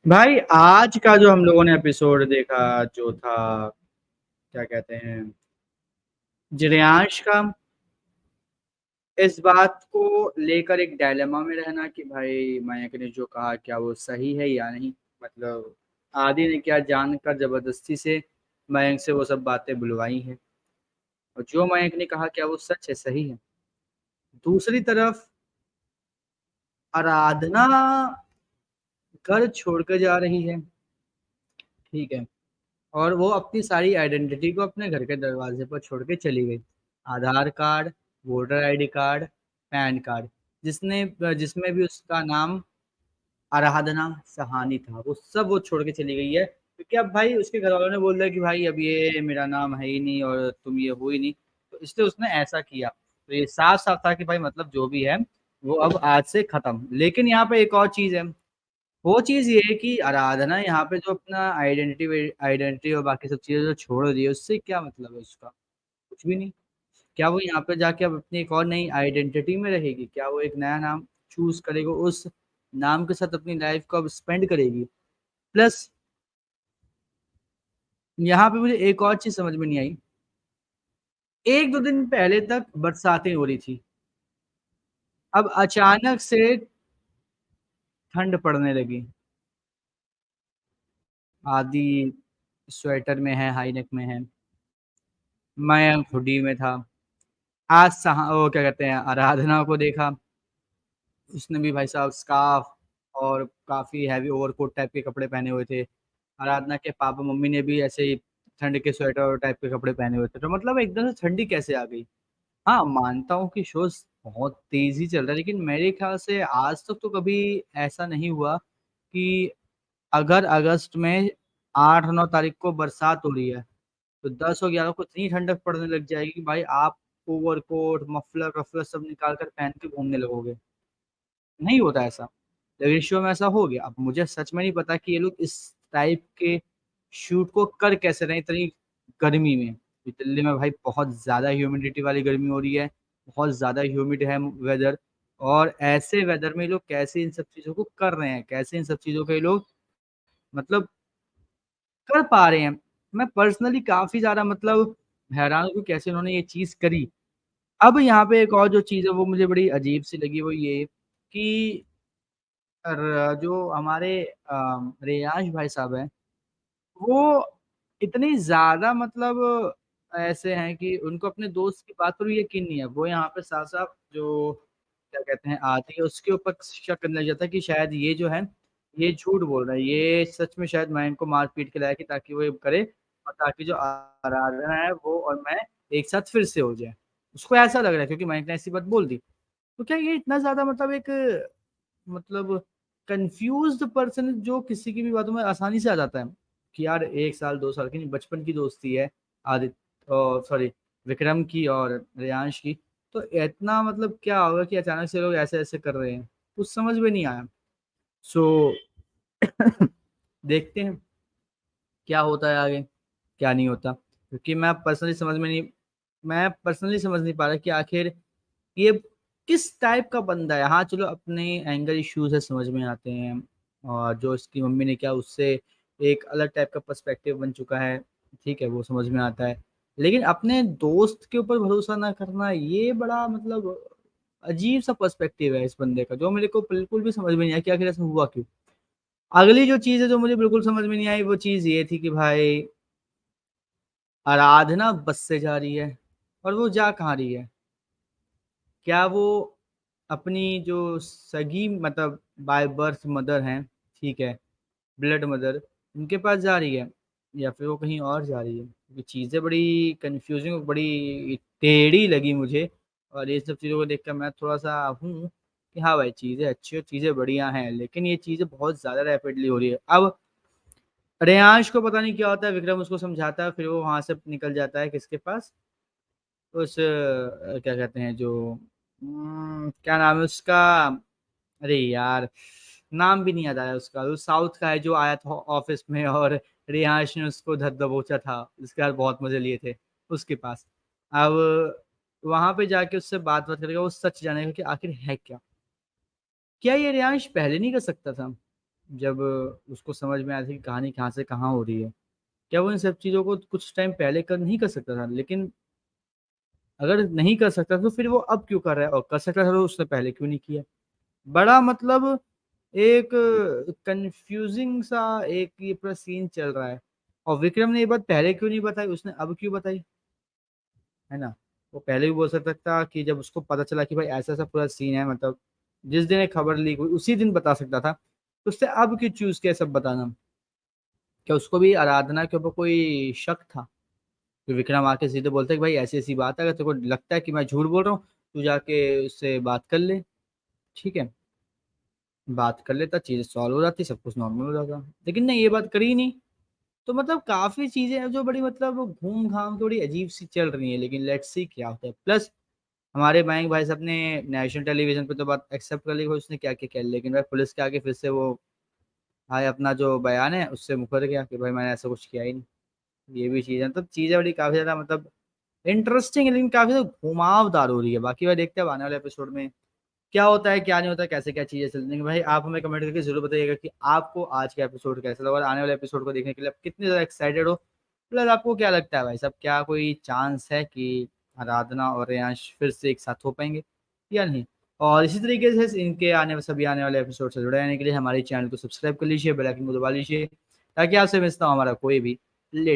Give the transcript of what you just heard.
भाई आज का जो हम लोगों ने एपिसोड देखा जो था क्या कहते हैं जिरयांश का इस बात को लेकर एक डायलेमा में रहना कि भाई मयंक ने जो कहा क्या वो सही है या नहीं। मतलब आदि ने क्या जानकर जबरदस्ती से मयंक से वो सब बातें बुलवाई हैं और जो मयंक ने कहा क्या वो सच है सही है। दूसरी तरफ आराधना घर छोड़कर जा रही है। ठीक है। और वो अपनी सारी आइडेंटिटी को अपने घर के दरवाजे पर छोड़ के चली गई। Aadhaar card, voter ID card, PAN card, जिसने जिसमें भी उसका नाम आराधना सहानी था वो सब वो छोड़ के चली गई है क्योंकि अब भाई उसके घर वालों ने बोल दिया कि भाई अब ये मेरा नाम है ही नहीं और तुम ये हो ही नहीं, तो इसलिए उसने ऐसा किया। तो ये साफ साफ था कि भाई मतलब जो भी है वो अब आज से खत्म। लेकिन यहाँ पे एक और चीज है। वो चीज ये है कि आराधना यहाँ पे जो अपना आइडेंटिटी आइडेंटिटी और बाकी सब चीजें जो छोड़ रही है उससे क्या मतलब है उसका? कुछ भी नहीं। क्या वो यहाँ पे जाके अब अपनी एक और नई आइडेंटिटी में रहेगी? क्या वो एक नया नाम चूज करेगी, उस नाम के साथ अपनी लाइफ को अब स्पेंड करेगी? प्लस यहाँ पे मुझे एक और चीज समझ में नहीं आई। एक दो दिन पहले तक बरसातें हो रही थी, अब अचानक से ठंड पड़ने लगी। आदि स्वेटर में है, हाई नेक में है, मैं हुडी में था। आज वो क्या कहते हैं आराधना को देखा, उसने भी भाई साहब स्कार्फ और काफी हैवी ओवरकोट टाइप के कपड़े पहने हुए थे। आराधना के पापा मम्मी ने भी ऐसे ही ठंड के स्वेटर टाइप के कपड़े पहने हुए थे। तो मतलब एकदम से ठंडी कैसे आ गई? हाँ मानता हूँ कि शो बहुत तेजी चल रहा है, लेकिन मेरे ख्याल से आज तक तो कभी ऐसा नहीं हुआ कि अगर अगस्त में 8-9 तारीख को बरसात हो रही है तो 10 और 11 को इतनी ठंडक पड़ने लग जाएगी कि भाई आप ओवरकोट मफलर वफलर सब निकाल कर पहन के घूमने लगोगे। नहीं होता ऐसा। लेकिन शो में ऐसा हो गया। अब मुझे सच में नहीं पता कि ये लोग इस टाइप के शूट को कर कैसे रहे हैं इतनी गर्मी में। दिल्ली में भाई बहुत ज्यादा ह्यूमिडिटी वाली गर्मी हो रही है, बहुत ज्यादा ह्यूमिड है वेदर। और ऐसे वेदर में ये लोग कैसे इन सब चीजों को कर रहे हैं, कैसे इन सब चीजों के ये लोग मतलब कर पा रहे हैं। मैं पर्सनली काफी ज्यादा मतलब हैरान हूँ कि कैसे उन्होंने ये चीज करी। अब यहाँ पे एक और जो चीज है वो मुझे बड़ी अजीब सी लगी, वो ये कि जो हमारे रेयांश भाई साहब हैं वो इतनी ज्यादा मतलब ऐसे हैं कि उनको अपने दोस्त की बात पर भी यकीन नहीं है। वो यहाँ पे साफ साफ जो क्या कहते हैं आती है उसके ऊपर शक करने लग जाता है कि शायद ये जो है ये झूठ बोल रहा है, ये सच में शायद मैं इनको मार पीट के लाया कि ताकि वो ये करे और ताकि जो आराधना है वो और मैं एक साथ फिर से हो जाए। उसको ऐसा लग रहा है क्योंकि मैंने ऐसी बात बोल दी। तो क्या ये इतना ज्यादा मतलब एक मतलब कंफ्यूज्ड पर्सन जो किसी की भी बातों में आसानी से आ जाता है कि यार 1 साल 2 साल की नहीं बचपन की दोस्ती है आदित्य सॉरी विक्रम की और रेयांश की। तो इतना मतलब क्या होगा कि अचानक से लोग ऐसे ऐसे कर रहे हैं, कुछ समझ में नहीं आया। सो देखते हैं क्या होता है आगे, क्या नहीं होता। क्योंकि मैं पर्सनली समझ नहीं पा रहा कि आखिर ये किस टाइप का बंदा है। हाँ चलो अपने एंगर इश्यूज है समझ में आते हैं, और जो इसकी मम्मी ने किया उससे एक अलग टाइप का पर्सपेक्टिव बन चुका है, ठीक है वो समझ में आता है। लेकिन अपने दोस्त के ऊपर भरोसा ना करना ये बड़ा मतलब अजीब सा पर्सपेक्टिव है इस बंदे का, जो मेरे को बिल्कुल भी समझ में नहीं आया कि आखिर ऐसा हुआ क्यों। अगली जो चीज है जो मुझे बिल्कुल समझ में नहीं आई वो चीज ये थी कि भाई आराधना बस से जा रही है और वो जा कहाँ रही है? क्या वो अपनी जो सगी मतलब बाय बर्थ मदर हैं, ठीक है, ब्लड मदर, उनके पास जा रही है या फिर वो कहीं और जा रही है? ये चीज़ें बड़ी कंफ्यूजिंग बड़ी टेढ़ी लगी मुझे। और ये सब चीज़ों को देख कर मैं थोड़ा सा हूँ कि हाँ भाई चीज़ें अच्छी और चीज़ें बढ़िया हैं, लेकिन ये चीज़ें बहुत ज़्यादा रैपिडली हो रही है। अब रेयांश को पता नहीं क्या होता है, विक्रम उसको समझाता है फिर वो वहां से निकल जाता है किसके पास, उस क्या कहते हैं जो क्या नाम है उसका, अरे यार नाम भी नहीं याद आया उसका, वो साउथ का है जो आया था ऑफिस में और रियांश ने उसको धर दबोचा था, उसके बाद बहुत मजे लिए थे उसके पास। अब वहां पे जाके उससे बात करेगा वो सच जानेगा कि आखिर है क्या। क्या ये रियांश पहले नहीं कर सकता था? जब उसको समझ में आया था कि कहानी कहाँ से कहाँ हो रही है। क्या वो इन सब चीज़ों को कुछ टाइम पहले कर नहीं कर सकता था? लेकिन अगर नहीं कर सकता तो फिर वो अब क्यों कर रहा है? और कर सकता था तो उसने पहले क्यों नहीं किया? बड़ा मतलब एक कन्फ्यूज़िंग सा एक ये पूरा सीन चल रहा है। और विक्रम ने ये बात पहले क्यों नहीं बताई, उसने अब क्यों बताई? है ना? वो पहले भी बोल सकता था कि जब उसको पता चला कि भाई ऐसा-ऐसा पूरा सीन है, मतलब जिस दिन ये खबर लीक हुई उसी दिन बता सकता था। तो उसने अब क्यों चूज़ किया सब बताना? क्या उसको भी आराधना के ऊपर कोई शक था? फिर विक्रम आके सीधे बोलता है कि भाई ऐसी-ऐसी बात है, अगर तेरे को लगता है कि मैं झूठ बोल रहा हूँ, तू जाके उससे बात कर ले, ठीक है? बात कर लेता, चीज़ें सॉल्व हो जाती, सब कुछ नॉर्मल हो जाता। लेकिन नहीं, ये बात करी ही नहीं। तो मतलब काफ़ी चीज़ें हैं जो बड़ी मतलब घूम-घाम के बड़ी अजीब-सी चल रही हैं, लेकिन लेट्स सी क्या होता है। प्लस हमारे मयंक भाई साहब ने नेशनल टेलीविज़न पे तो बात एक्सेप्ट कर ली, उसने क्या-क्या किया, लेकिन भाई पुलिस के आगे फिर से वो भाई अपना जो बयान है, उससे मुकर गया कि भाई मैंने ऐसा कुछ किया ही नहीं। ये भी चीज़ है, मतलब चीज़ें बड़ी काफ़ी ज़्यादा मतलब इंटरेस्टिंग है, लेकिन काफ़ी ज़्यादा घुमावदार हो रही है। बाकी भाई देखते हैं अब आने वाले एपिसोड में क्या होता है, क्या नहीं होता है, कैसे क्या चीज़ें चलती हैं। भाई आप हमें कमेंट करके ज़रूर बताइएगा कि आपको आज का एपिसोड कैसा लगा और आने वाले एपिसोड को देखने के लिए आप कितने ज़्यादा एक्साइटेड हो। प्लस आपको क्या लगता है भाई साहब, क्या कोई चांस है कि आराधना और रेयांश फिर से एक साथ हो पाएँगे या नहीं? और इसी तरीके से इनके सभी आने वाले एपिसोड से जुड़े रहने के लिए हमारे चैनल को सब्सक्राइब कर लीजिए, बेल आइकन को दबा लीजिए, ताकि आपसे मिस ना हो हमारा कोई भी लेट